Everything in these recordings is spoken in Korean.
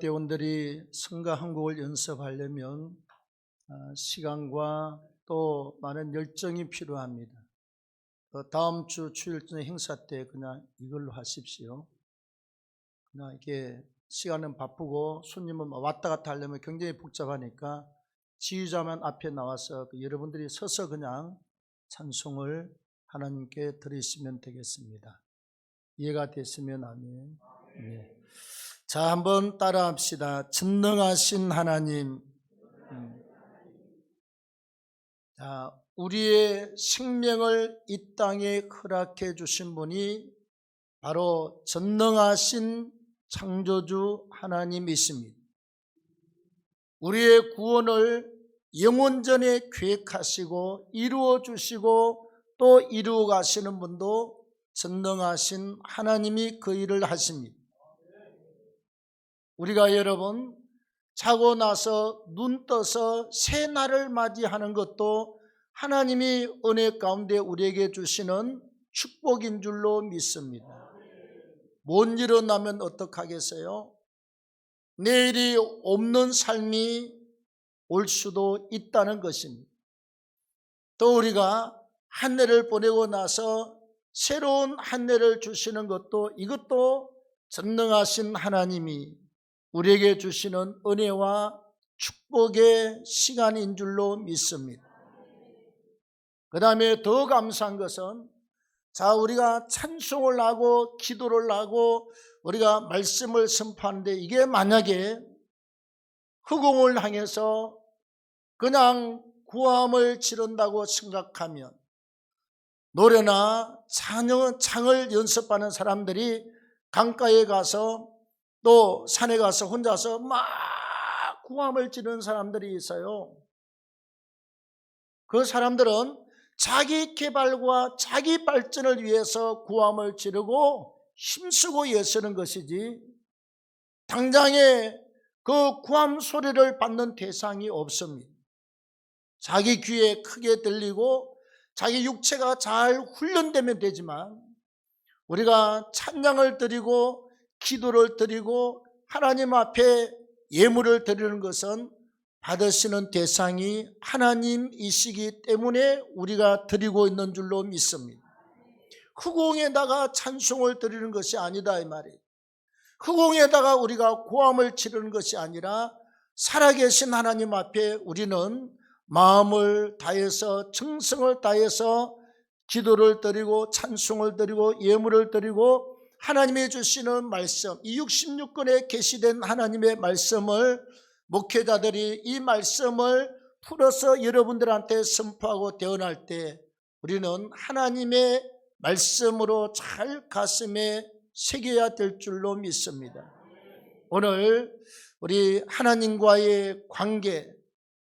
대원들이 성가 한국을 연습하려면 시간과 또 많은 열정이 필요합니다. 다음 주 주일전 행사 때 그냥 이걸로 하십시오. 그냥 이게 시간은 바쁘고 손님은 왔다 갔다 하려면 굉장히 복잡하니까 지휘자만 앞에 나와서 여러분들이 서서 그냥 찬송을 하나님께 드리시면 되겠습니다. 이해가 됐으면 아멘. 네. 자, 한번 따라 합시다. 전능하신 하나님. 자, 우리의 생명을 이 땅에 허락해 주신 분이 바로 전능하신 창조주 하나님이십니다. 우리의 구원을 영원전에 계획하시고 이루어 주시고 또 이루어 가시는 분도 전능하신 하나님이 그 일을 하십니다. 우리가 여러분 자고 나서 눈 떠서 새 날을 맞이하는 것도 하나님이 은혜 가운데 우리에게 주시는 축복인 줄로 믿습니다. 못 일어나면 어떡하겠어요? 내일이 없는 삶이 올 수도 있다는 것입니다. 또 우리가 한 해를 보내고 나서 새로운 한 해를 주시는 것도 이것도 전능하신 하나님이 우리에게 주시는 은혜와 축복의 시간인 줄로 믿습니다. 그 다음에 더 감사한 것은 자, 우리가 찬송을 하고 기도를 하고 우리가 말씀을 선포하는데 이게 만약에 허공을 향해서 그냥 구함을 지른다고 생각하면 노래나 창을 연습하는 사람들이 강가에 가서 또 산에 가서 혼자서 막 구함을 지르는 사람들이 있어요. 그 사람들은 자기 개발과 자기 발전을 위해서 구함을 지르고 힘쓰고 애쓰는 것이지 당장에 그 구함 소리를 받는 대상이 없습니다. 자기 귀에 크게 들리고 자기 육체가 잘 훈련되면 되지만 우리가 찬양을 드리고 기도를 드리고 하나님 앞에 예물을 드리는 것은 받으시는 대상이 하나님이시기 때문에 우리가 드리고 있는 줄로 믿습니다. 허공에다가 찬송을 드리는 것이 아니다 이 말이에요. 허공에다가 우리가 고함을 치르는 것이 아니라 살아계신 하나님 앞에 우리는 마음을 다해서 정성을 다해서 기도를 드리고 찬송을 드리고 예물을 드리고 하나님이 주시는 말씀, 이 66권에 계시된 하나님의 말씀을 목회자들이 이 말씀을 풀어서 여러분들한테 선포하고 대언할 때 우리는 하나님의 말씀으로 잘 가슴에 새겨야 될 줄로 믿습니다. 오늘 우리 하나님과의 관계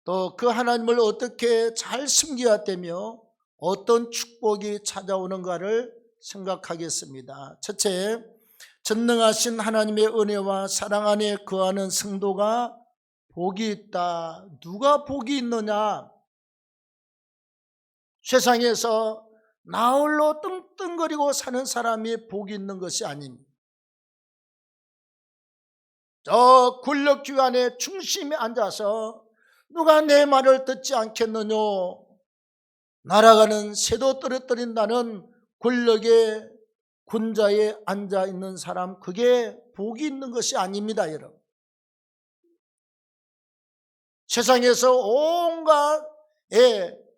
또 그 하나님을 어떻게 잘 섬겨야 되며 어떤 축복이 찾아오는가를 생각하겠습니다. 첫째, 전능하신 하나님의 은혜와 사랑 안에 거하는 성도가 복이 있다. 누가 복이 있느냐? 세상에서 나홀로 떵떵거리고 사는 사람이 복이 있는 것이 아닙니다. 저 권력기관의 중심에 앉아서 누가 내 말을 듣지 않겠느냐? 날아가는 새도 떨어뜨린다는 권력의 군자에 앉아있는 사람, 그게 복이 있는 것이 아닙니다, 여러분. 세상에서 온갖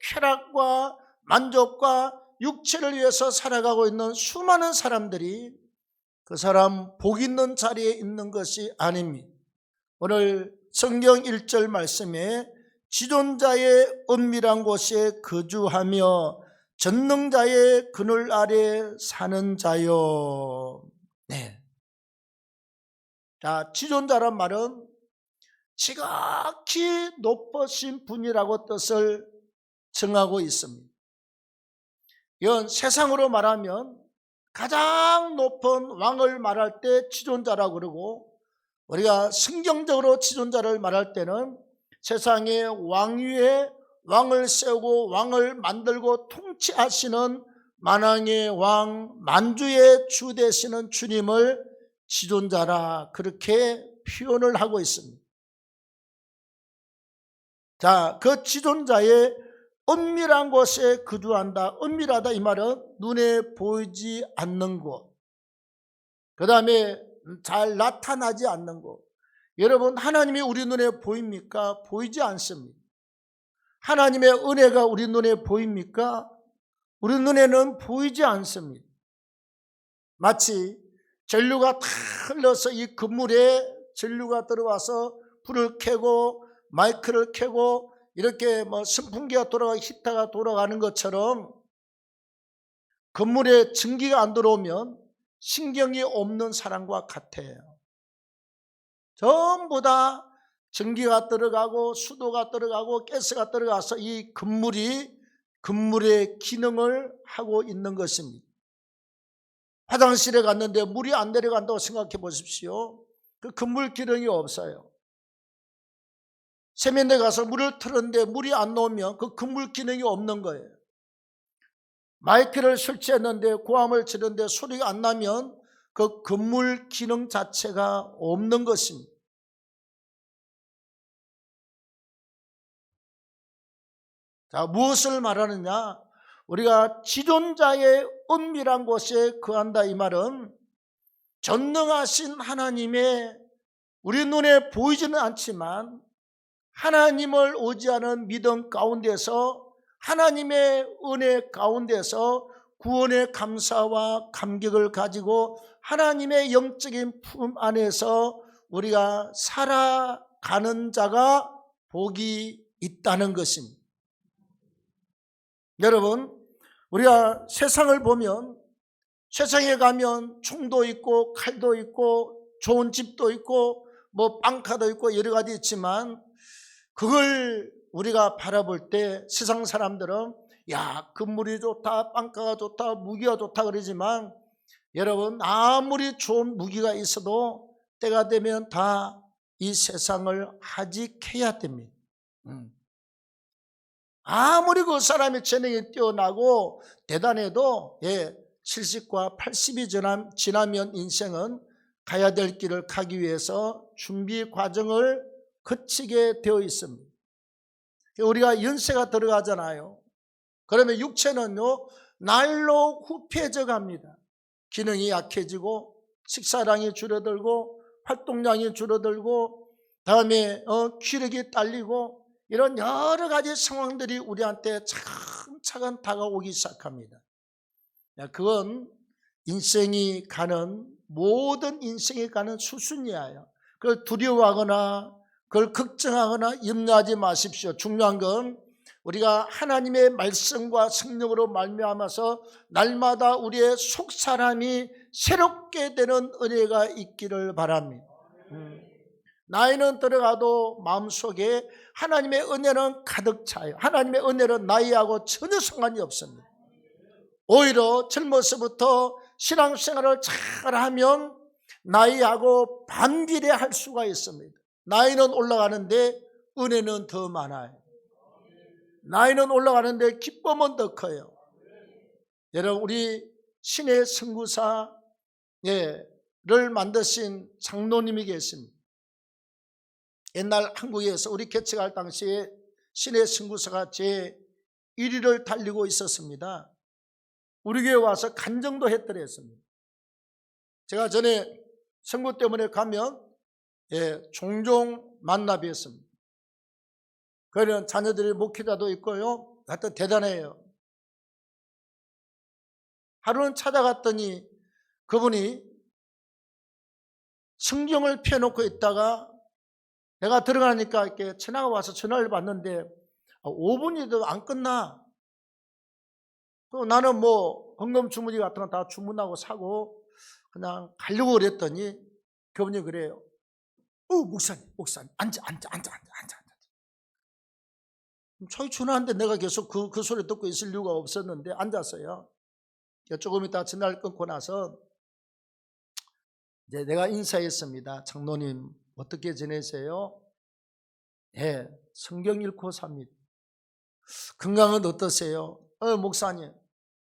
쾌락과 만족과 육체를 위해서 살아가고 있는 수많은 사람들이 그 사람 복 있는 자리에 있는 것이 아닙니다. 오늘 성경 1절 말씀에 지존자의 은밀한 곳에 거주하며 전능자의 그늘 아래 사는 자요. 네. 자, 지존자란 말은 지극히 높으신 분이라고 뜻을 정하고 있습니다. 이건 세상으로 말하면 가장 높은 왕을 말할 때 지존자라고 그러고 우리가 성경적으로 지존자를 말할 때는 세상에 왕위에 왕을 세우고 왕을 만들고 통치하시는 만왕의 왕 만주의 주 되시는 주님을 지존자라 그렇게 표현을 하고 있습니다. 자, 그 지존자의 은밀한 곳에 거주한다. 은밀하다 이 말은 눈에 보이지 않는 곳, 그 다음에 잘 나타나지 않는 곳. 여러분, 하나님이 우리 눈에 보입니까? 보이지 않습니다. 하나님의 은혜가 우리 눈에 보입니까? 우리 눈에는 보이지 않습니다. 마치 전류가 다 흘러서 이 건물에 전류가 들어와서 불을 켜고 마이크를 켜고 이렇게 선풍기가 돌아가고 히터가 돌아가는 것처럼 건물에 전기가 안 들어오면 신경이 없는 사람과 같아요. 전부 다 전기가 들어가고 수도가 들어가고 가스가 들어가서 이 건물의 기능을 하고 있는 것입니다. 화장실에 갔는데 물이 안 내려간다고 생각해 보십시오. 그 건물 기능이 없어요. 세면대 가서 물을 틀었는데 물이 안 나오면 그 건물 기능이 없는 거예요. 마이크를 설치했는데 고함을 치는데 소리가 안 나면 그 건물 기능 자체가 없는 것입니다. 자, 무엇을 말하느냐? 우리가 지존자의 은밀한 곳에 거한다 이 말은 전능하신 하나님의 우리 눈에 보이지는 않지만 하나님을 의지하는 믿음 가운데서 하나님의 은혜 가운데서 구원의 감사와 감격을 가지고 하나님의 영적인 품 안에서 우리가 살아가는 자가 복이 있다는 것입니다. 여러분, 우리가 세상을 보면 세상에 가면 총도 있고 칼도 있고 좋은 집도 있고 빵카도 있고 여러 가지 있지만 그걸 우리가 바라볼 때 세상 사람들은 야, 건물이 좋다, 빵카가 좋다, 무기가 좋다 그러지만 여러분, 아무리 좋은 무기가 있어도 때가 되면 다 이 세상을 하직해야 됩니다. 아무리 그 사람의 재능이 뛰어나고 대단해도 70과 80이 지나면 인생은 가야 될 길을 가기 위해서 준비 과정을 거치게 되어 있습니다. 우리가 연세가 들어가잖아요. 그러면 육체는요 날로 후패져 갑니다. 기능이 약해지고 식사량이 줄어들고 활동량이 줄어들고 다음에 기력이 딸리고 이런 여러 가지 상황들이 우리한테 차근차근 다가오기 시작합니다. 그건 모든 인생이 가는 수순이에요. 그걸 두려워하거나 그걸 걱정하거나 염려하지 마십시오. 중요한 건 우리가 하나님의 말씀과 성령으로 말미암아서 날마다 우리의 속사람이 새롭게 되는 은혜가 있기를 바랍니다. 나이는 들어가도 마음속에 하나님의 은혜는 가득 차요. 하나님의 은혜는 나이하고 전혀 상관이 없습니다. 오히려 젊어서부터 신앙생활을 잘하면 나이하고 반비례할 수가 있습니다. 나이는 올라가는데 은혜는 더 많아요. 나이는 올라가는데 기쁨은 더 커요. 여러분, 우리 신의 선구사를 만드신 장로님이 계십니다. 옛날 한국에서 우리 개척할 당시에 신의 선구사가 제 1위를 달리고 있었습니다. 우리 교회 와서 간증도 했더랬습니다. 제가 전에 선거 때문에 가면 종종 만나 뵀습니다. 그런 자녀들이 목회자도 있고요. 하여튼 대단해요. 하루는 찾아갔더니 그분이 성경을 펴놓고 있다가 내가 들어가니까 이렇게 전화가 와서 전화를 받는데 5분이도 안 끝나. 또 나는 헌금 주머니 같은 거 다 주문하고 사고 그냥 가려고 그랬더니 그분이 그래요. 목사님 앉아. 저희 전화하는데 내가 계속 그 소리 듣고 있을 이유가 없었는데 앉았어요. 조금 있다 전화를 끊고 나서 이제 내가 인사했습니다. 장로님 어떻게 지내세요? 성경 읽고 삽니다. 건강은 어떠세요? 목사님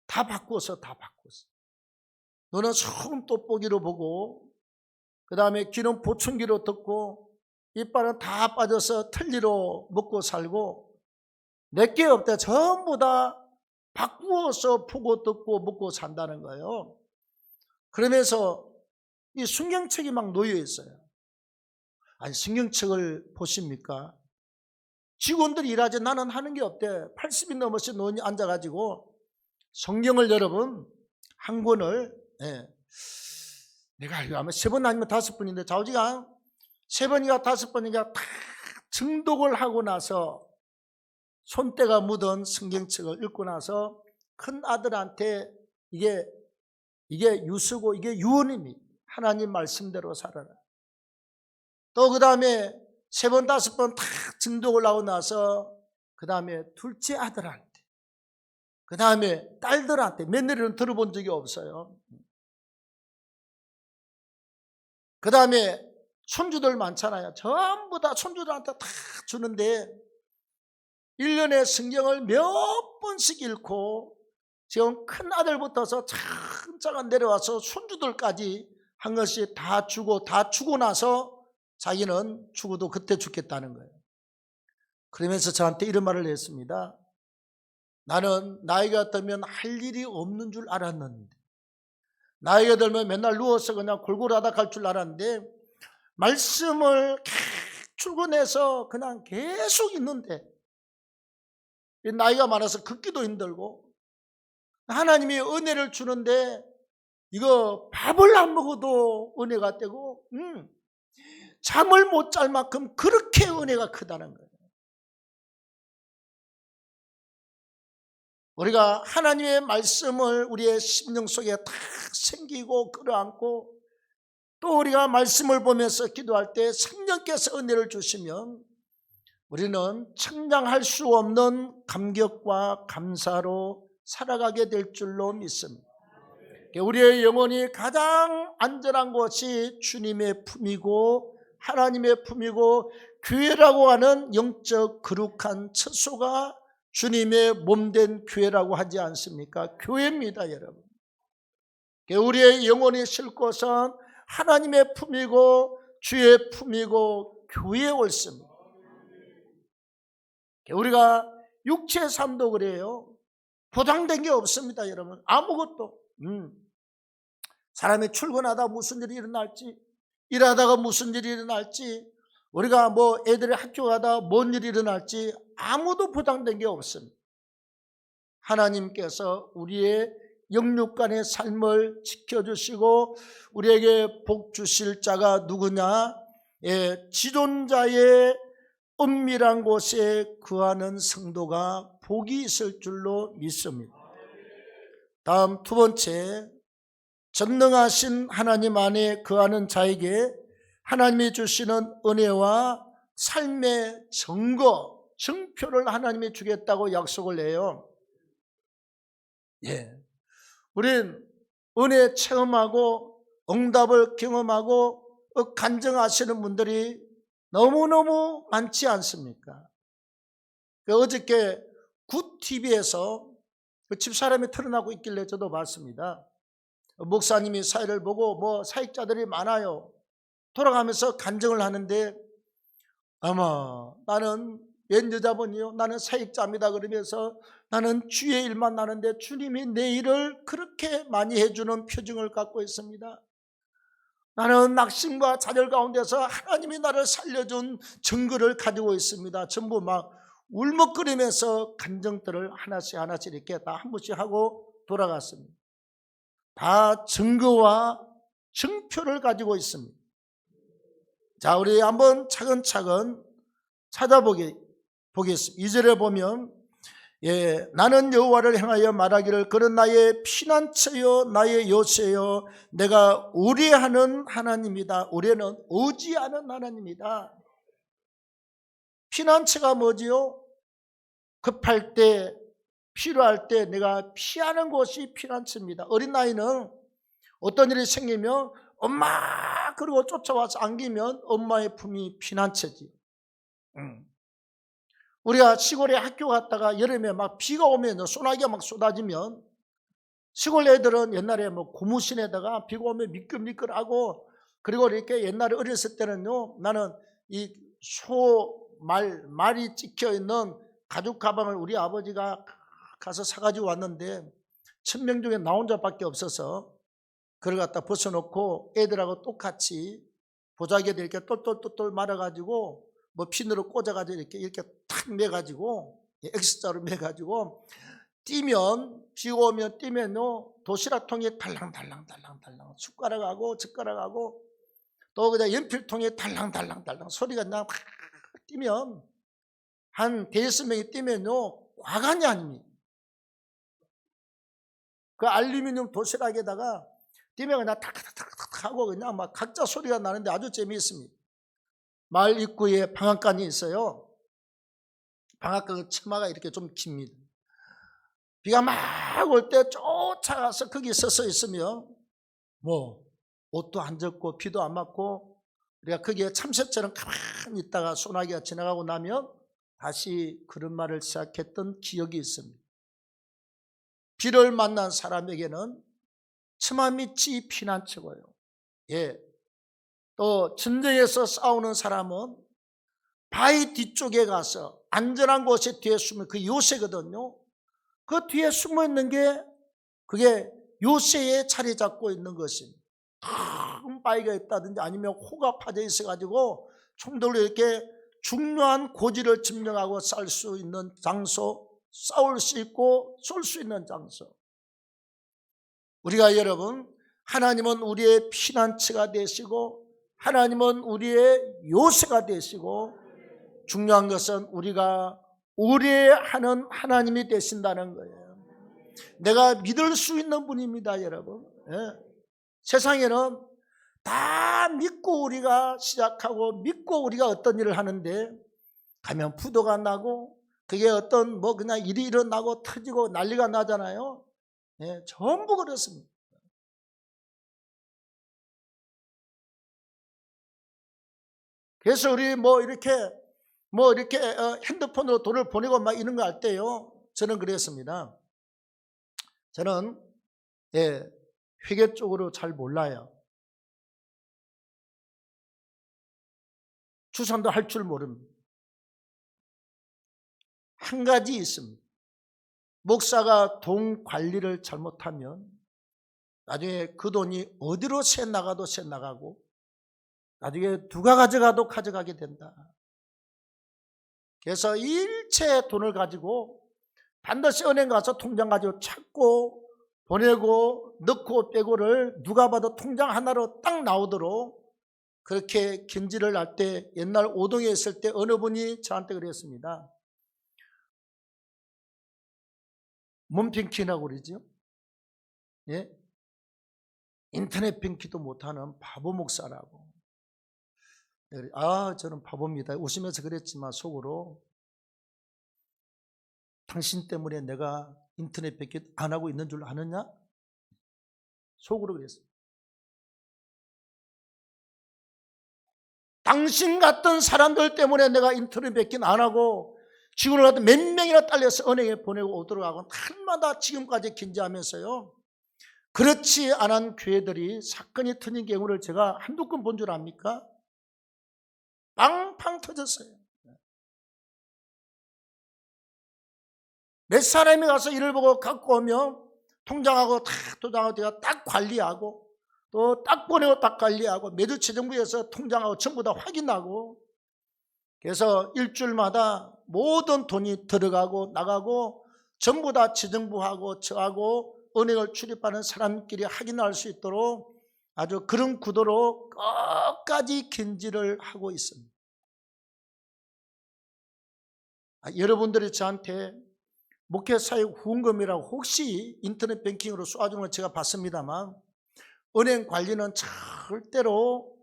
다 바꿨어. 너는 처음 돋보기로 보고 그 다음에 귀는 보충기로 듣고 이빨은 다 빠져서 틀니로 먹고 살고 몇 개 없대. 전부 다 바꾸어서 보고 듣고 먹고 산다는 거예요. 그러면서 이 순경책이 막 놓여 있어요. 아니, 순경책을 보십니까? 직원들이 일하지 나는 하는 게 없대. 80이 넘어서 논이 앉아가지고 성경을 여러분 한 권을 내가 알고 아마 3번 아니면 5번인데 좌우지간 3번인가 5번인가 다 증독을 하고 나서 손때가 묻은 성경책을 읽고 나서 큰 아들한테 이게 유수고 이게 유언입니다. 하나님 말씀대로 살아라. 또 그 다음에 3번 5번 다 증독을 하고 나서 그 다음에 둘째 아들한테, 그 다음에 딸들한테, 며느리는 들어본 적이 없어요. 그 다음에 손주들 많잖아요. 전부 다 손주들한테 다 주는데 1년에 성경을 몇 번씩 읽고 지금 큰 아들부터서 차근차근 내려와서 손주들까지 한 것이 다 주고 나서 자기는 죽어도 그때 죽겠다는 거예요. 그러면서 저한테 이런 말을 했습니다. 나는 나이가 들면 할 일이 없는 줄 알았는데, 나이가 들면 맨날 누워서 그냥 골골하다 갈 줄 알았는데, 말씀을 출근해서 그냥 계속 있는데, 나이가 많아서 걷기도 힘들고, 하나님이 은혜를 주는데 이거 밥을 안 먹어도 은혜가 되고 잠을 못 잘 만큼 그렇게 은혜가 크다는 거예요. 우리가 하나님의 말씀을 우리의 심령 속에 다 생기고 끌어안고 또 우리가 말씀을 보면서 기도할 때 성령께서 은혜를 주시면 우리는 청량할 수 없는 감격과 감사로 살아가게 될 줄로 믿습니다. 우리의 영혼이 가장 안전한 곳이 주님의 품이고 하나님의 품이고 교회라고 하는 영적 거룩한 처소가 주님의 몸된 교회라고 하지 않습니까? 교회입니다, 여러분. 우리의 영혼이 쉴 곳은 하나님의 품이고 주의 품이고 교회에 옳습니다. 우리가 육체의 삶도 그래요. 보장된 게 없습니다, 여러분. 아무것도. 사람이 출근하다 무슨 일이 일어날지, 일하다가 무슨 일이 일어날지, 우리가 뭐 애들이 학교 가다 뭔 일이 일어날지 아무도 보장된 게 없습니다. 하나님께서 우리의 영육간의 삶을 지켜주시고 우리에게 복 주실 자가 누구냐? 지존자의 은밀한 곳에 거하는 성도가 복이 있을 줄로 믿습니다. 다음 두 번째, 전능하신 하나님 안에 거하는 자에게 하나님이 주시는 은혜와 삶의 증거, 증표를 하나님이 주겠다고 약속을 해요. 우린 은혜 체험하고 응답을 경험하고 간증하시는 분들이 너무너무 많지 않습니까? 어저께 굿TV에서 집사람이 틀어나고 있길래 저도 봤습니다. 목사님이 사회를 보고 사역자들이 많아요. 돌아가면서 간증을 하는데 아마 나는 옛 여자분이요, 나는 사역자입니다 그러면서 나는 주의 일만 나는데 주님이 내 일을 그렇게 많이 해주는 표정을 갖고 있습니다. 나는 낙심과 좌절 가운데서 하나님이 나를 살려준 증거를 가지고 있습니다. 전부 막 울먹거리면서 간증들을 하나씩 이렇게 다 한 번씩 하고 돌아갔습니다. 다 증거와 증표를 가지고 있습니다. 자, 우리 한번 차근차근 찾아보겠습니다. 2절에 보면 나는 여호와를 향하여 말하기를 그는 나의 피난처요 나의 요새요 내가 의뢰하는 하나님이다. 의뢰는 의지하는 하나님이다. 피난처가 뭐지요? 급할 때 필요할 때 내가 피하는 곳이 피난처입니다. 어린 나이는 어떤 일이 생기면 엄마 그러고 쫓아와서 안기면 엄마의 품이 피난처지. 우리가 시골에 학교 갔다가 여름에 막 비가 오면 소나기가 막 쏟아지면 시골 애들은 옛날에 고무신에다가 비가 오면 미끌미끌하고 그리고 이렇게 옛날에 어렸을 때는요, 나는 이 말이 찍혀 있는 가죽 가방을 우리 아버지가 가서 사가지고 왔는데 1000명 중에 나 혼자밖에 없어서 그걸 갖다 벗어놓고 애들하고 똑같이 보자기에 이렇게 똘똘똘똘 말아가지고 뭐 핀으로 꽂아가지고 이렇게 탁 매가지고 X자로 매가지고 뛰면, 비 오면 뛰면요, 도시락통에 달랑달랑달랑달랑 숟가락하고 젓가락하고 또 그냥 연필통에 달랑달랑달랑 소리가 그냥 확 뛰면 한 대여섯 명이 뛰면요, 과간이 아닙니다. 그 알루미늄 도시락에다가 뛰면 그냥 탁탁탁탁 하고 그냥 막 각자 소리가 나는데 아주 재미있습니다. 마을 입구에 방앗간이 있어요. 방앗간 처마가 이렇게 좀 깁니다. 비가 막 올 때 쫓아가서 거기 서서 있으면 뭐 옷도 안 젖고 비도 안 맞고 우리가 거기에 참새처럼 가만히 있다가 소나기가 지나가고 나면 다시 그런 말을 시작했던 기억이 있습니다. 비를 만난 사람에게는 처마 밑이 피난처고요. 예. 또 전쟁에서 싸우는 사람은 바위 뒤쪽에 가서 안전한 곳에 뒤에 숨은 그 요새거든요. 그 뒤에 숨어 있는 게 그게 요새에 자리 잡고 있는 것입니다. 큰 바위가 있다든지 아니면 호가 파져 있어가지고 총들로 이렇게 중요한 고지를 점령하고 쌀 수 있는 장소, 싸울 수 있고 쏠 수 있는 장소. 우리가 여러분, 하나님은 우리의 피난처가 되시고 하나님은 우리의 요새가 되시고 중요한 것은 우리가 의뢰하는 하나님이 되신다는 거예요. 내가 믿을 수 있는 분입니다, 여러분. 예. 세상에는 다 믿고 우리가 시작하고 믿고 우리가 어떤 일을 하는데 가면 부도가 나고 그게 어떤 뭐 그냥 일이 일어나고 터지고 난리가 나잖아요. 예, 전부 그렇습니다. 그래서 우리 뭐 이렇게 핸드폰으로 돈을 보내고 막 이런 거 할 때요, 저는 그랬습니다. 저는 회계 쪽으로 잘 몰라요. 추산도 할 줄 모릅니다. 한 가지 있습니다. 목사가 돈 관리를 잘못하면 나중에 그 돈이 어디로 새 나가도 새 나가고 나중에 누가 가져가도 가져가게 된다. 그래서 일체 돈을 가지고 반드시 은행 가서 통장 가지고 찾고 보내고 넣고 빼고를 누가 봐도 통장 하나로 딱 나오도록 그렇게 견지를 할 때, 옛날 오동에 있을 때 어느 분이 저한테 그랬습니다. 몸핑키라고 그러죠. 예? 인터넷 뱅키도 못하는 바보 목사라고. 저는 바보입니다. 웃으면서 그랬지만 속으로 당신 때문에 내가 인터넷 뱅키 안 하고 있는 줄 아느냐? 속으로 그랬어요. 당신 같은 사람들 때문에 내가 인터넷 뱅킹 안 하고 직원을 갖다 몇 명이나 딸려서 은행에 보내고 오도록 하고 날마다 지금까지 긴장하면서요. 그렇지 않은 교회들이 사건이 터진 경우를 제가 한두 건 본 줄 압니까? 빵빵 터졌어요. 몇 사람이 가서 일을 보고 갖고 오면 통장하고 다 도장하고 제가 딱 관리하고 또 딱 보내고 딱 관리하고 매주 재정부에서 통장하고 전부 다 확인하고 그래서 일주일마다 모든 돈이 들어가고 나가고 전부 다 재정부하고 저하고 은행을 출입하는 사람끼리 확인할 수 있도록 아주 그런 구도로 끝까지 견지를 하고 있습니다. 여러분들이 저한테 목회사역 후원금이라고 혹시 인터넷 뱅킹으로 쏘아주는 건 제가 봤습니다만 은행 관리는 절대로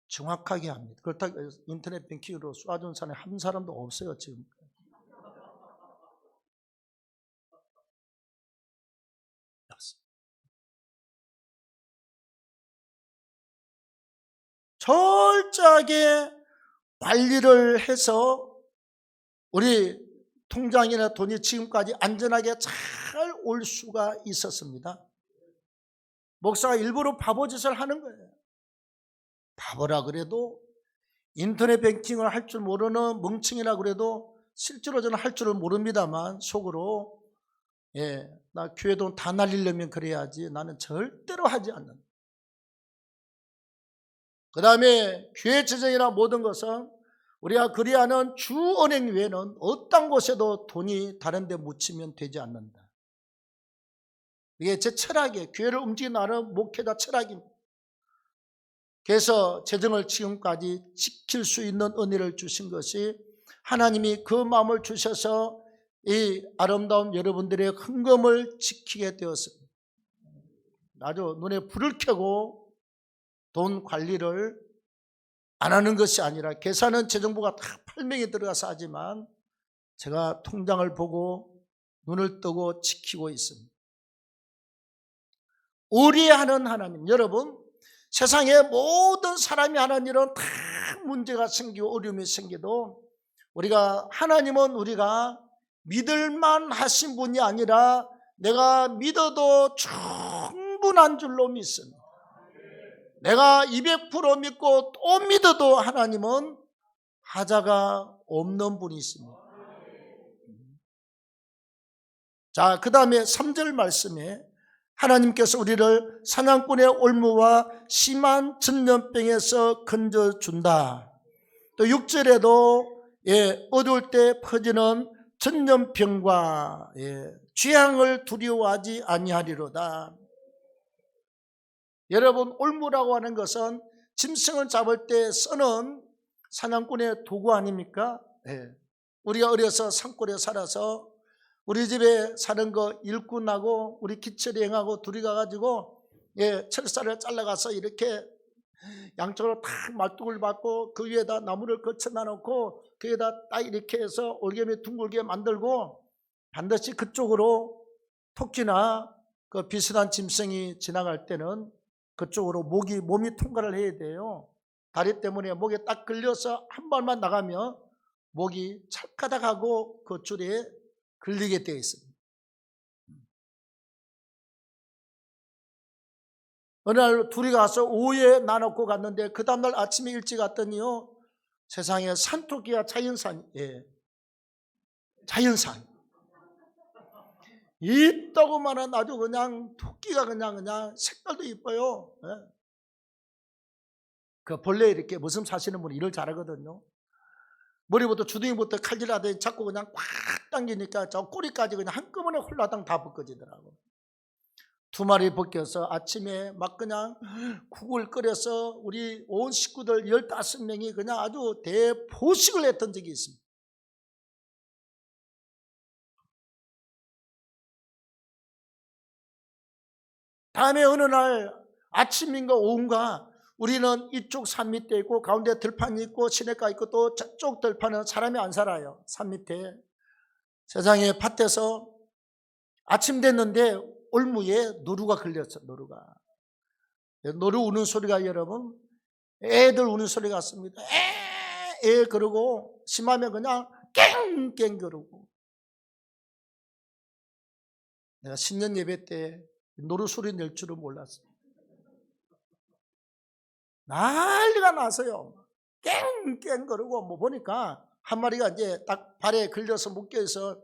정확하게 합니다. 그렇다고 인터넷 뱅킹으로 쏘아준 사람이 한 사람도 없어요 지금. 철저하게 관리를 해서 우리 통장이나 돈이 지금까지 안전하게 잘 올 수가 있었습니다. 목사가 일부러 바보짓을 하는 거예요. 바보라 그래도, 인터넷 뱅킹을 할 줄 모르는 멍청이라 그래도 실제로 저는 할 줄을 모릅니다만 속으로 나 교회 돈 다 날리려면 그래야지 나는 절대로 하지 않는다. 그 다음에 교회 재정이나 모든 것은 우리가 그리하는 주은행 외에는 어떤 곳에도 돈이 다른 데 묻히면 되지 않는다. 이게 제 철학이에요. 교회를 움직이는 목회자 철학입니다. 그래서 재정을 지금까지 지킬 수 있는 은혜를 주신 것이 하나님이 그 마음을 주셔서 이 아름다운 여러분들의 헌금을 지키게 되었습니다. 아주 눈에 불을 켜고 돈 관리를 안 하는 것이 아니라, 계산은 재정부가 다 팔명에 들어가서 하지만 제가 통장을 보고 눈을 뜨고 지키고 있습니다. 의리하는 하나님, 여러분 세상의 모든 사람이 하는 일은 다 문제가 생기고 어려움이 생겨도 하나님은 우리가 믿을만 하신 분이 아니라 내가 믿어도 충분한 줄로 믿습니다. 내가 200% 믿고 또 믿어도 하나님은 하자가 없는 분이십니다. 자, 그 다음에 3절 말씀에 하나님께서 우리를 사냥꾼의 올무와 심한 전염병에서 건져준다. 또 6절에도 어두울 때 퍼지는 전염병과 재앙을 두려워하지 아니하리로다. 여러분, 올무라고 하는 것은 짐승을 잡을 때 쓰는 사냥꾼의 도구 아닙니까? 우리가 어려서 산골에 살아서 우리 집에 사는 거 일꾼하고 우리 기철이 형하고 둘이 가가지고 철사를 잘라가서 이렇게 양쪽으로 탁 말뚝을 받고 그 위에다 나무를 거쳐놔 놓고 그 위에다 딱 이렇게 해서 올개미 둥글게 만들고 반드시 그쪽으로 토끼나 그 비슷한 짐승이 지나갈 때는 그쪽으로 몸이 통과를 해야 돼요. 다리 때문에 목에 딱 걸려서 한 발만 나가면 목이 찰까닥하고 그 줄에 걸리게 되어 있습니다. 어느 날 둘이 가서 오후에 나눠고 갔는데 그 다음날 아침에 일찍 갔더니요, 세상에 산토끼가 자연산 이따고만한 아주 그냥 토끼가 그냥 색깔도 이뻐요. 그 본래 이렇게 머슴 사시는 분이 일을 잘하거든요. 머리부터 주둥이부터 칼질하더니 자꾸 그냥 꽉 당기니까 저 꼬리까지 그냥 한꺼번에 홀라당 다 벗겨지더라고. 2마리 벗겨서 아침에 막 그냥 국을 끓여서 우리 온 식구들 15명이 그냥 아주 대포식을 했던 적이 있습니다. 다음에 어느 날 아침인가 오후인가 우리는 이쪽 산 밑에 있고 가운데 들판이 있고 시내가 있고 또 저쪽 들판은 사람이 안 살아요. 산 밑에. 세상에 밭에서 아침 됐는데 올무에 노루가 걸렸어. 노루 우는 소리가 여러분 애들 우는 소리 같습니다. 그러고 심하면 그냥 깽깽 그러고. 내가 신년 예배 때 노루 소리 낼 줄은 몰랐어요. 난리가 나서요. 깽깽 거리고 보니까 한 마리가 이제 딱 발에 걸려서 묶여서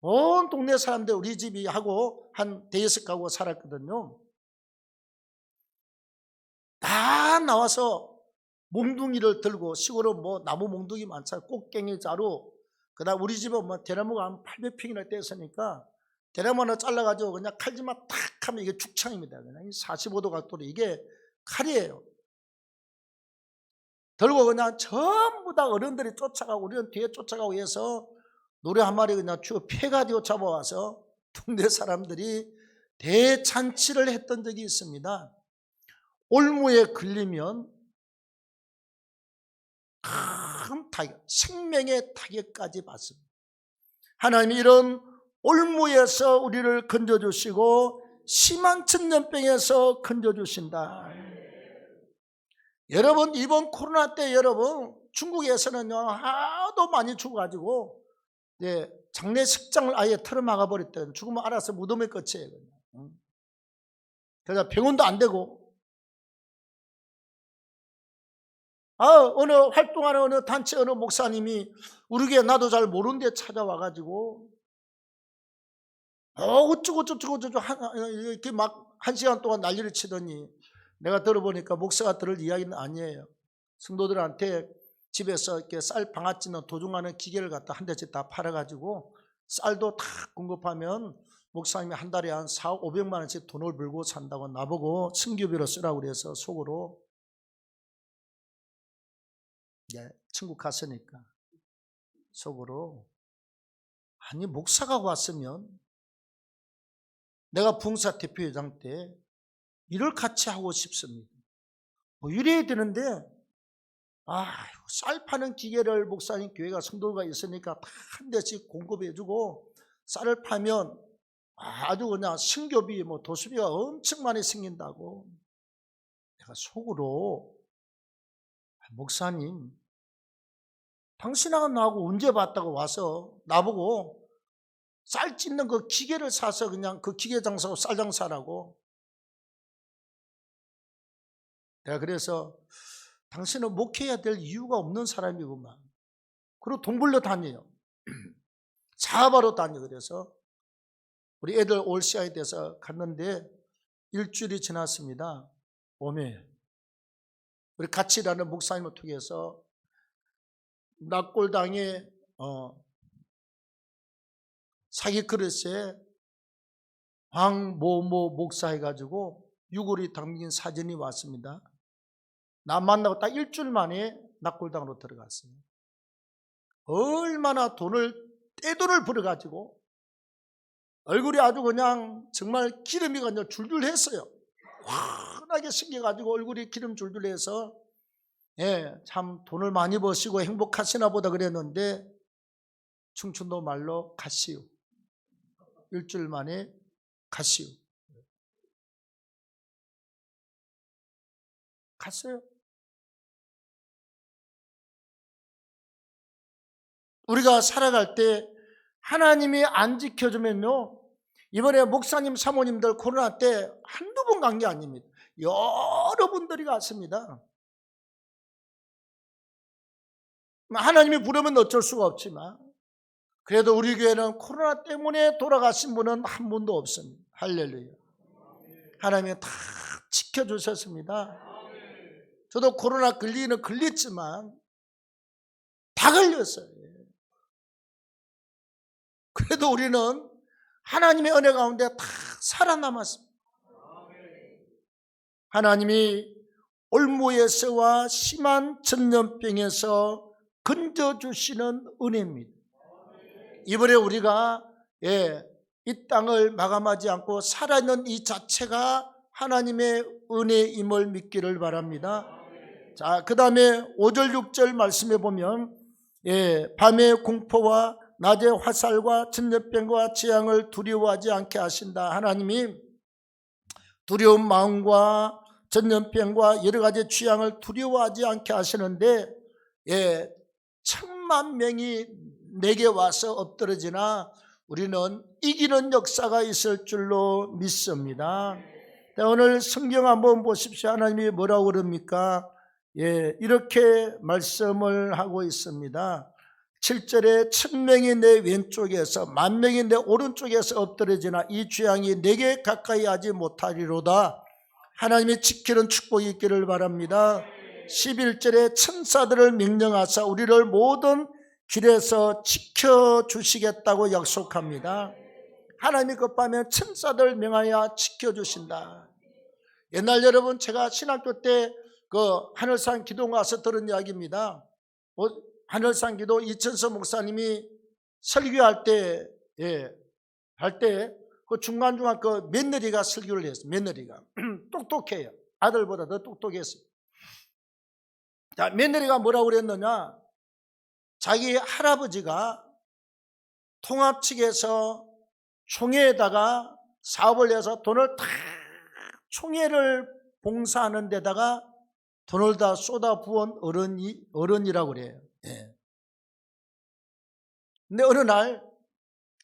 온 동네 사람들 우리 집이 하고 한 5가구 살았거든요. 다 나와서 몽둥이를 들고, 시골은 나무 몽둥이 많잖아요. 꽃갱이 자루. 그다음 우리 집은 대나무가 한 800평이나 떼었으니까 대나무 하나 잘라가지고 그냥 칼질만 탁 하면 이게 죽창입니다. 그냥 45도 각도로 이게 칼이에요. 들고 그냥 전부 다 어른들이 쫓아가고 우리는 뒤에 쫓아가고 해서 노래 한 마리 그냥 쭉 패가지고 잡아와서 동네 사람들이 대잔치를 했던 적이 있습니다. 올무에 걸리면 큰 타격, 생명의 타격까지 받습니다. 하나님이 이런 올무에서 우리를 건져주시고 심한 전염병에서 건져주신다. 여러분, 이번 코로나 때 여러분 중국에서는요 하도 많이 죽어가지고 장례식장을 아예 틀어막아 버렸대요. 죽으면 알아서 무덤에 끝이에요. 그래서 병원도 안 되고 어느 활동하는 어느 단체 어느 목사님이 우리 교회 나도 잘 모르는데 찾아와가지고 어쩌고 이렇게 막 1시간 동안 난리를 치더니 내가 들어보니까 목사가 들을 이야기는 아니에요. 성도들한테 집에서 이렇게 쌀 방아찌는 도중하는 기계를 갖다 한 대씩 다 팔아가지고 쌀도 다 공급하면 목사님이 한 달에 한 4, 500만 원씩 돈을 벌고 산다고 나보고 승규비로 쓰라고 그래서 속으로 천국 갔으니까 속으로 아니 목사가 왔으면 내가 부흥사 대표회장 때 일을 같이 하고 싶습니다. 뭐 이래야 되는데 쌀 파는 기계를 목사님 교회가 성도가 있으니까 다 한 대씩 공급해주고 쌀을 파면 아주 그냥 승교비 뭐 도수비가 엄청 많이 생긴다고 내가 속으로 목사님 당신하고 나하고 언제 봤다고 와서 나보고 쌀 찢는 그 기계를 사서 그냥 그 기계 장사하고 쌀 장사라고 내가 그래서 당신은 목회해야 될 이유가 없는 사람이구만. 그리고 돈 벌러 다녀요. 사업하러 다녀. 그래서 우리 애들 올 시간이 돼서 갔는데 일주일이 지났습니다. 오메 우리 같이 일하는 목사님을 통해서 낙골당에 사기 그릇에 황모모 목사 해가지고 유골이 담긴 사진이 왔습니다. 나 만나고 딱 일주일 만에 낙골당으로 들어갔어요. 얼마나 떼돈을 벌어가지고 얼굴이 아주 그냥 정말 기름이 그냥 줄줄 했어요. 환하게 생겨가지고 얼굴이 기름 줄줄 해서 참 돈을 많이 버시고 행복하시나 보다 그랬는데 충청도 말로 가시오. 일주일 만에 가시오. 갔어요. 우리가 살아갈 때 하나님이 안 지켜주면요 이번에 목사님 사모님들 코로나 때 한두 번 간 게 아닙니다. 여러분들이 갔습니다. 하나님이 부르면 어쩔 수가 없지만 그래도 우리 교회는 코로나 때문에 돌아가신 분은 한 분도 없습니다. 할렐루야. 하나님이 다 지켜주셨습니다. 저도 코로나 걸리는 걸렸지만 다 걸렸어요. 그래도 우리는 하나님의 은혜 가운데 다 살아남았습니다. 하나님이 올무에서와 심한 전염병에서 건져주시는 은혜입니다. 이번에 우리가 이 땅을 마감하지 않고 살아있는 이 자체가 하나님의 은혜임을 믿기를 바랍니다. 자, 그 다음에 5절 6절 말씀해 보면 밤의 공포와 낮의 화살과 전염병과 재앙을 두려워하지 않게 하신다. 하나님이 두려운 마음과 전염병과 여러 가지 취향을 두려워하지 않게 하시는데 1,000만 명이 내게 와서 엎드러지나 우리는 이기는 역사가 있을 줄로 믿습니다. 오늘 성경 한번 보십시오. 하나님이 뭐라고 그럽니까? 이렇게 말씀을 하고 있습니다. 7절에 1,000명이 내 왼쪽에서 10,000명이 내 오른쪽에서 엎드러지나 이 재앙이 내게 가까이 하지 못하리로다. 하나님이 지키는 축복이 있기를 바랍니다. 11절에 천사들을 명령하사 우리를 모든 길에서 지켜주시겠다고 약속합니다. 하나님이 급하면 천사들 명하여 지켜주신다. 옛날 여러분 제가 신학교 때 그 하늘산 기도 가서 들은 이야기입니다. 하늘산 기도 이천서 목사님이 설교할 때 그 중간중간 그 며느리가 설교를 했어요. 며느리가 똑똑해요. 아들보다 더 똑똑했어요. 자, 며느리가 뭐라고 그랬느냐? 자기 할아버지가 통합 측에서 총회에다가 사업을 해서 돈을 다 총회를 봉사하는 데다가 돈을 다 쏟아 부은 어른이라고 그래요. 근데 어느 날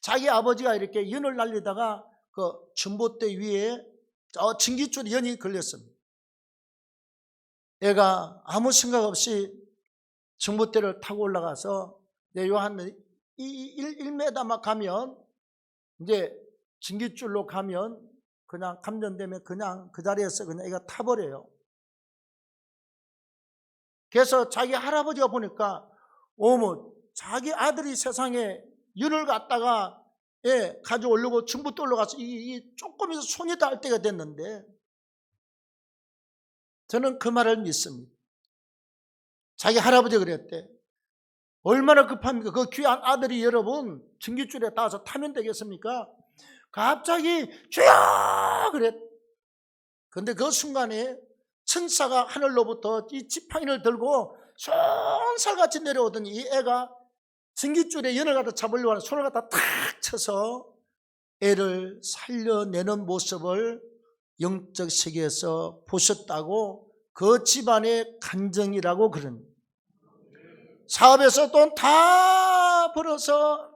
자기 아버지가 이렇게 연을 날리다가 그 전봇대 위에 전기줄이 연이 걸렸습니다. 애가 아무 생각 없이 전봇대를 타고 올라가서 요한 1m만 가면 이제 전깃줄로 가면 그냥 감전되면 그냥 그 자리에서 그냥 애가 타버려요. 그래서 자기 할아버지가 보니까 어머 자기 아들이 세상에 윤을 갖다가 가져오려고 전봇대 올라가서 조금 있어 손이 닿을 때가 됐는데 저는 그 말을 믿습니다. 자기 할아버지가 그랬대. 얼마나 급합니까? 그 귀한 아들이 여러분 전깃줄에 닿아서 타면 되겠습니까? 갑자기 주여 그랬. 그런데 그 순간에 천사가 하늘로부터 이 지팡이를 들고 손살같이 내려오더니 이 애가 전깃줄에 연을 갖다 잡으려고 하는 손을 갖다 탁 쳐서 애를 살려내는 모습을 영적 세계에서 보셨다고 그 집안의 간증이라고 그럽니다. 사업에서 돈 다 벌어서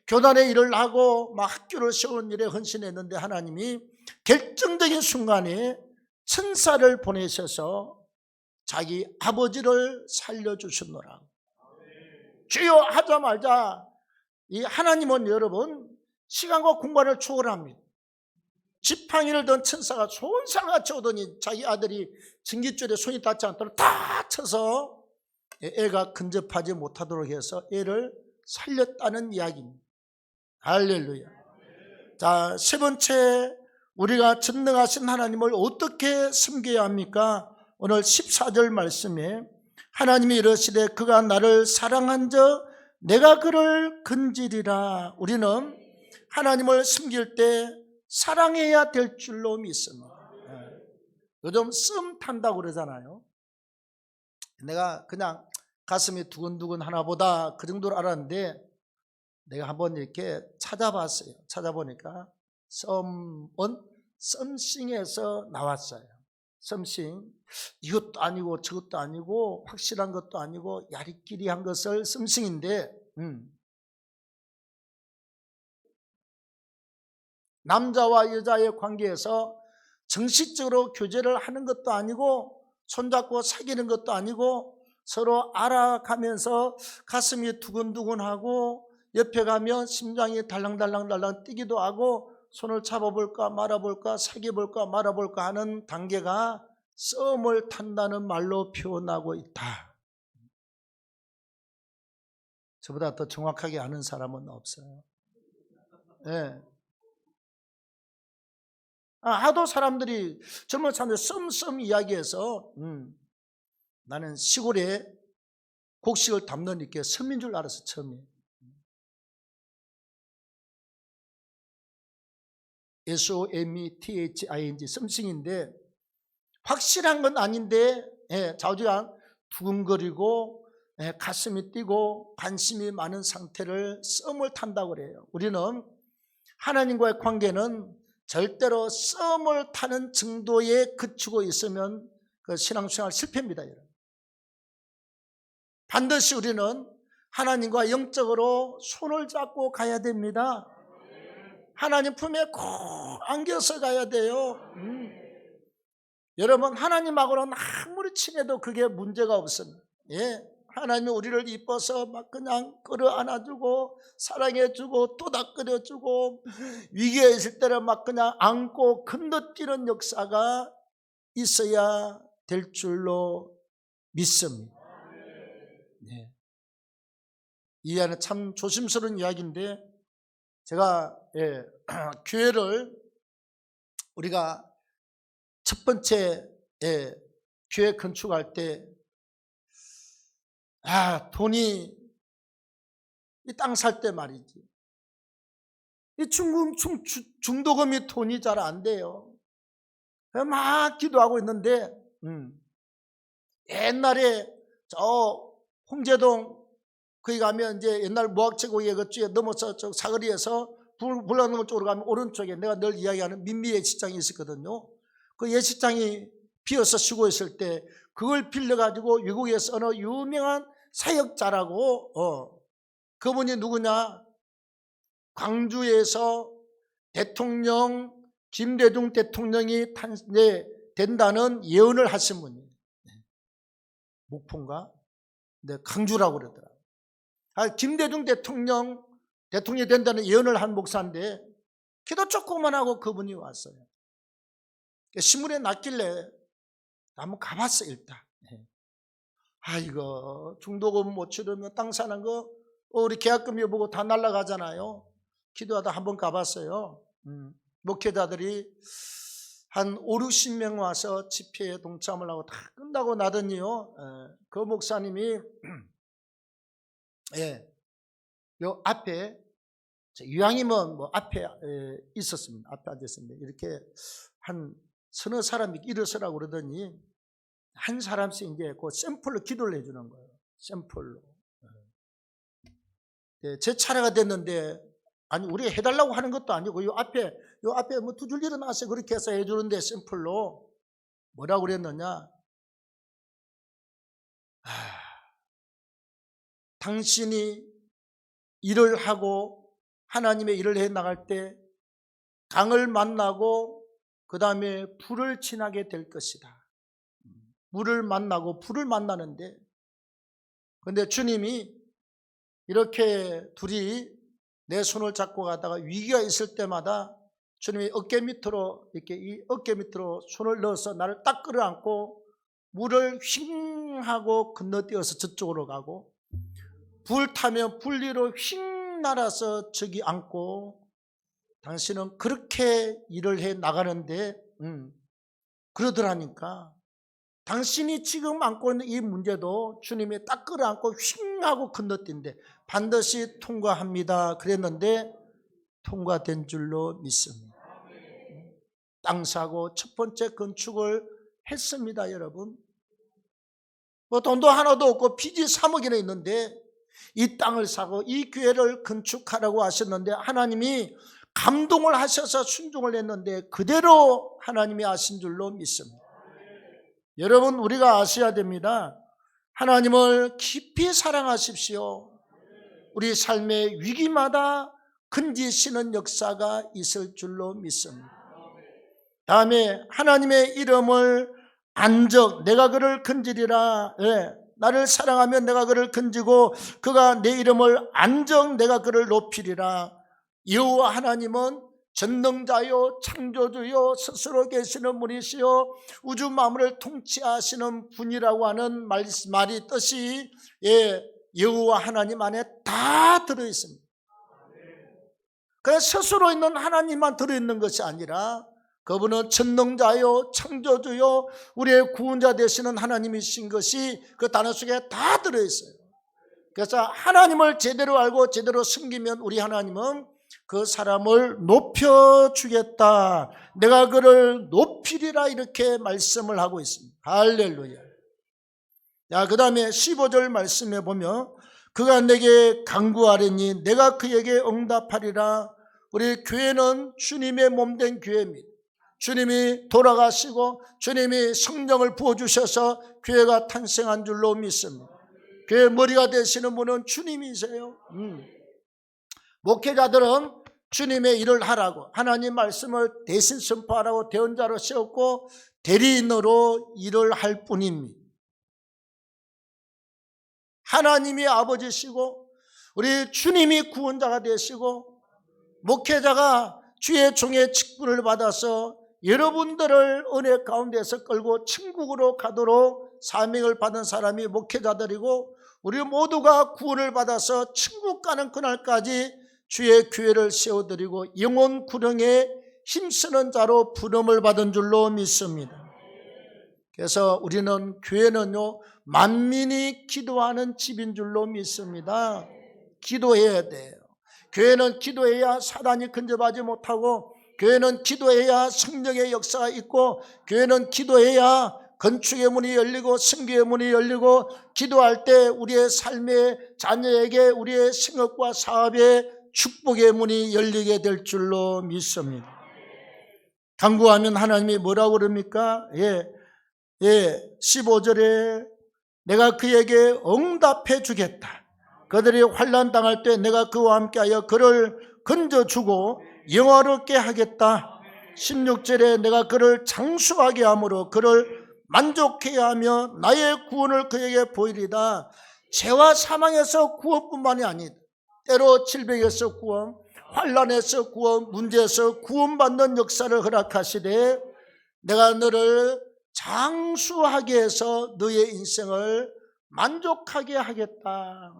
교단의 일을 하고 막 학교를 세우는 일에 헌신했는데 하나님이 결정적인 순간에 천사를 보내셔서 자기 아버지를 살려주셨노라. 주여 하자마자 이 하나님은 여러분 시간과 공간을 초월합니다. 지팡이를 든 천사가 손살같이 오더니 자기 아들이 전깃줄에 손이 닿지 않도록 다 쳐서 애가 근접하지 못하도록 해서 애를 살렸다는 이야기입니다. 할렐루야. 자, 세 번째, 우리가 전능하신 하나님을 어떻게 섬겨야 합니까? 오늘 14절 말씀에 하나님이 이르시되 그가 나를 사랑한즉 내가 그를 건지리라. 우리는 하나님을 섬길 때 사랑해야 될 줄로 믿습니다. 요즘 썸 탄다고 그러잖아요. 내가 그냥 가슴이 두근두근 하나 보다 그 정도로 알았는데 내가 한번 이렇게 찾아봤어요. 찾아보니까 썸씽에서 나왔어요. 썸씽. 이것도 아니고 저것도 아니고 확실한 것도 아니고 야리끼리한 것을 썸씽인데 남자와 여자의 관계에서 정식적으로 교제를 하는 것도 아니고 손잡고 사귀는 것도 아니고 서로 알아가면서 가슴이 두근두근하고 옆에 가면 심장이 달랑달랑 뛰기도 하고 손을 잡아볼까 말아볼까 사귀어볼까 말아볼까 하는 단계가 썸을 탄다는 말로 표현하고 있다. 저보다 더 정확하게 아는 사람은 없어요. 네. 하도 사람들이 젊은 사람들 썸 이야기해서 나는 시골에 곡식을 담는 이렇게 섬인 줄 알았어. 처음에 SOMETHING 썸씽인데 확실한 건 아닌데 좌우지간 두근거리고 가슴이 뛰고 관심이 많은 상태를 썸을 탄다고 그래요. 우리는 하나님과의 관계는 절대로 썸을 타는 정도에 그치고 있으면 그 신앙생활 실패입니다. 반드시 우리는 하나님과 영적으로 손을 잡고 가야 됩니다. 하나님 품에 꼭 안겨서 가야 돼요. 여러분 하나님하고는 아무리 친해도 그게 문제가 없습니다. 하나님이 우리를 이뻐서 막 그냥 끌어안아주고 사랑해주고 토닥거려주고 위기에 있을 때는 막 그냥 안고 건너뛰는 역사가 있어야 될 줄로 믿습니다. 이 안에 참 조심스러운 이야기인데 제가 교회를 우리가 첫 번째 교회 건축할 때 돈이 이 땅 살 때 말이지 이 중도금이 돈이 잘 안 돼요. 막 기도하고 있는데 옛날에 저 홍제동 거기 가면 이제 옛날 무학제국의 그쪽에 넘어서 저 사거리에서 불나는 쪽으로 가면 오른쪽에 내가 늘 이야기하는 민미 예식장이 있었거든요. 그 예식장이 비어서 쉬고 있을 때 그걸 빌려가지고 외국에서 어느 유명한 사역자라고 그분이 누구냐? 광주에서 대통령 김대중 대통령이 된다는 예언을 하신 분이에요. 목포인가? 네, 강주라고 그러더라고요. 김대중 대통령이 된다는 예언을 한 목사인데 기도 조금만 하고 그분이 왔어요. 신문에 났길래 한번 가봤어 일단. 이거 중도금 못 치르면 땅 사는 거 우리 계약금 여보고 다 날라가잖아요. 기도하다 한번 가봤어요. 목회자들이 한 5, 60명 와서 집회에 동참을 하고 다 끝나고 나더니요, 그 목사님이 요 앞에, 유양이면 뭐 앞에 있었습니다. 앞에 앉았습니다. 이렇게 한 서너 사람이 일어서라고 그러더니 한 사람씩 이제 그 샘플로 기도를 해주는 거예요. 샘플로. 제 차례가 됐는데, 아니, 우리가 해달라고 하는 것도 아니고, 요 앞에 뭐 두 줄 일어나서 그렇게 해서 해주는데, 샘플로. 뭐라고 그랬느냐? 당신이 일을 하고, 하나님의 일을 해 나갈 때, 강을 만나고, 그 다음에 불을 지나게 될 것이다. 물을 만나고 불을 만나는데, 근데 주님이 이렇게 둘이 내 손을 잡고 가다가 위기가 있을 때마다 주님이 어깨 밑으로 이렇게 이 어깨 밑으로 손을 넣어서 나를 딱 끌어안고 물을 휙 하고 건너뛰어서 저쪽으로 가고, 불 타면 불 위로 휙 날아서 저기 앉고, 당신은 그렇게 일을 해 나가는데 그러더라니까. 당신이 지금 안고 있는 이 문제도 주님이 딱 끌어안고 휙 하고 건너뛴대. 반드시 통과합니다. 그랬는데 통과된 줄로 믿습니다. 땅 사고 첫 번째 건축을 했습니다. 여러분, 뭐 돈도 하나도 없고 빚이 3억이나 있는데 이 땅을 사고 이 교회를 건축하라고 하셨는데 하나님이 감동을 하셔서 순종을 했는데 그대로 하나님이 하신 줄로 믿습니다. 여러분, 우리가 아셔야 됩니다. 하나님을 깊이 사랑하십시오. 우리 삶의 위기마다 건지시는 역사가 있을 줄로 믿습니다. 다음에 하나님의 이름을 안적, 내가 그를 건지리라. 나를 사랑하면 내가 그를 건지고 그가 내 이름을 안적, 내가 그를 높이리라. 여호와 하나님은 전능자요 창조주요 스스로 계시는 분이시요 우주 만물을 통치하시는 분이라고 하는 말이 뜻이 여호와 하나님 안에 다 들어있습니다. 그래서 스스로 있는 하나님만 들어있는 것이 아니라 그분은 전능자요 창조주요 우리의 구원자 되시는 하나님이신 것이 그 단어 속에 다 들어있어요. 그래서 하나님을 제대로 알고 제대로 섬기면 우리 하나님은 그 사람을 높여주겠다. 내가 그를 높이리라 이렇게 말씀을 하고 있습니다. 할렐루야. 그 다음에 15절 말씀에 보면 그가 내게 간구하리니 내가 그에게 응답하리라. 우리 교회는 주님의 몸된 교회입니다. 주님이 돌아가시고 주님이 성령을 부어주셔서 교회가 탄생한 줄로 믿습니다. 교회 머리가 되시는 분은 주님이세요. 목회자들은 주님의 일을 하라고 하나님 말씀을 대신 선포하라고 대언자로 세웠고 대리인으로 일을 할 뿐입니다. 하나님이 아버지시고 우리 주님이 구원자가 되시고 목회자가 주의 종의 직분을 받아서 여러분들을 은혜 가운데서 끌고 천국으로 가도록 사명을 받은 사람이 목회자들이고 우리 모두가 구원을 받아서 천국 가는 그날까지 주의 교회를 세워드리고 영혼 구령에 힘쓰는 자로 부름을 받은 줄로 믿습니다. 그래서 우리는 교회는요 만민이 기도하는 집인 줄로 믿습니다. 기도해야 돼요. 교회는 기도해야 사단이 근접하지 못하고 교회는 기도해야 성령의 역사가 있고 교회는 기도해야 건축의 문이 열리고 승교의 문이 열리고 기도할 때 우리의 삶의 자녀에게 우리의 생업과 사업의 축복의 문이 열리게 될 줄로 믿습니다. 간구하면 하나님이 뭐라고 그럽니까? 15절에 내가 그에게 응답해 주겠다. 그들이 환난 당할 때 내가 그와 함께하여 그를 건져주고 영화롭게 하겠다. 16절에 내가 그를 장수하게 함으로 그를 만족해야 하며 나의 구원을 그에게 보이리다. 죄와 사망에서 구원뿐만이 아니다. 때로 질병에서 구원, 환난에서 구원, 문제에서 구원받는 역사를 허락하시되 내가 너를 장수하게 해서 너의 인생을 만족하게 하겠다.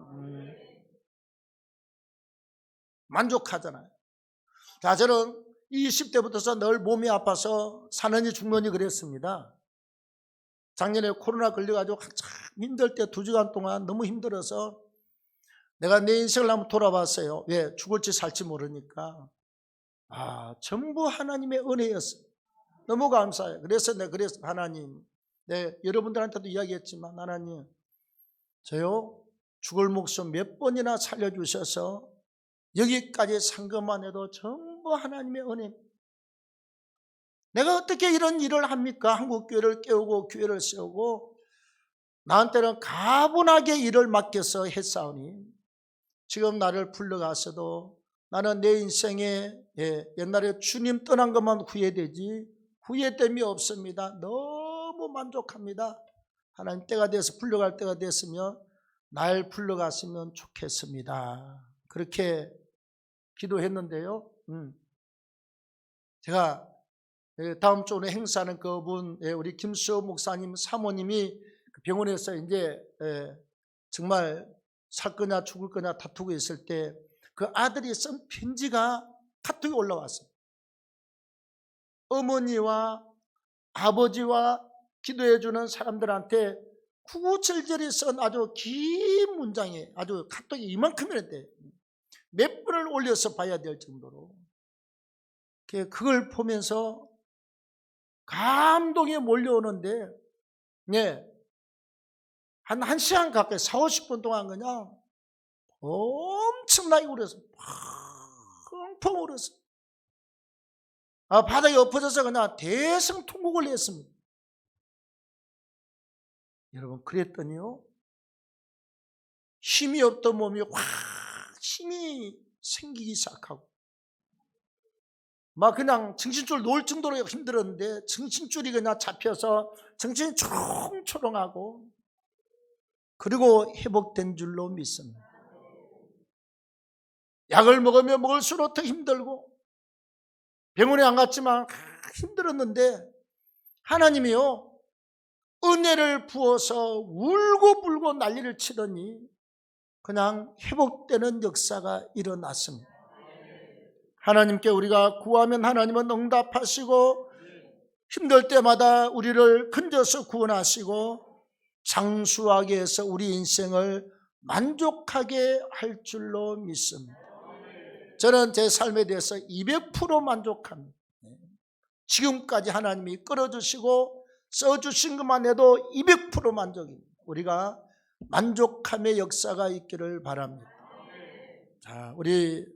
만족하잖아요. 자, 저는 20대부터서 늘 몸이 아파서 사느니 죽느니 그랬습니다. 작년에 코로나 걸려가지고 한참 힘들 때 2주간 동안 너무 힘들어서 내가 내 인생을 한번 돌아봤어요. 왜? 죽을지 살지 모르니까. 전부 하나님의 은혜였어요. 너무 감사해요. 그래서 하나님, 여러분들한테도 이야기했지만 하나님, 저요 죽을 목숨 몇 번이나 살려주셔서 여기까지 산 것만 해도 전부 하나님의 은혜. 내가 어떻게 이런 일을 합니까? 한국교회를 깨우고 교회를 세우고 나한테는 가분하게 일을 맡겨서 했사오니 지금 나를 불러가서도 나는 내 인생에 옛날에 주님 떠난 것만 후회되지 후회됨이 없습니다. 너무 만족합니다. 하나님, 때가 돼서 불러갈 때가 됐으면 날 불러갔으면 좋겠습니다. 그렇게 기도했는데요. 제가 다음 주 오늘 행사하는 그분, 우리 김수호 목사님 사모님이 병원에서 이제 정말 살 거냐 죽을 거냐 다투고 있을 때 그 아들이 쓴 편지가 카톡에 올라왔어요. 어머니와 아버지와 기도해 주는 사람들한테 구구절절히 쓴 아주 긴 문장에 아주 카톡이 이만큼이었대. 몇 번을 올려서 봐야 될 정도로. 그걸 보면서 감동이 몰려오는데, 한 1시간 가까이 40-50분 동안 그냥 엄청나게 울었어요. 펑펑 울었어요. 바닥에 엎어져서 그냥 대성통곡을 했습니다. 여러분, 그랬더니요, 힘이 없던 몸이 확 힘이 생기기 시작하고 막 그냥 정신줄 놓을 정도로 힘들었는데 정신줄이 그냥 잡혀서 정신이 초롱초롱하고 그리고 회복된 줄로 믿습니다. 약을 먹으면 먹을수록 더 힘들고 병원에 안 갔지만 힘들었는데 하나님이요 은혜를 부어서 울고불고 난리를 치더니 그냥 회복되는 역사가 일어났습니다. 하나님께 우리가 구하면 하나님은 응답하시고 힘들 때마다 우리를 건져서 구원하시고 장수하게 해서 우리 인생을 만족하게 할 줄로 믿습니다. 저는 제 삶에 대해서 200% 만족합니다. 지금까지 하나님이 끌어주시고 써주신 것만 해도 200% 만족입니다. 우리가 만족함의 역사가 있기를 바랍니다. 자, 우리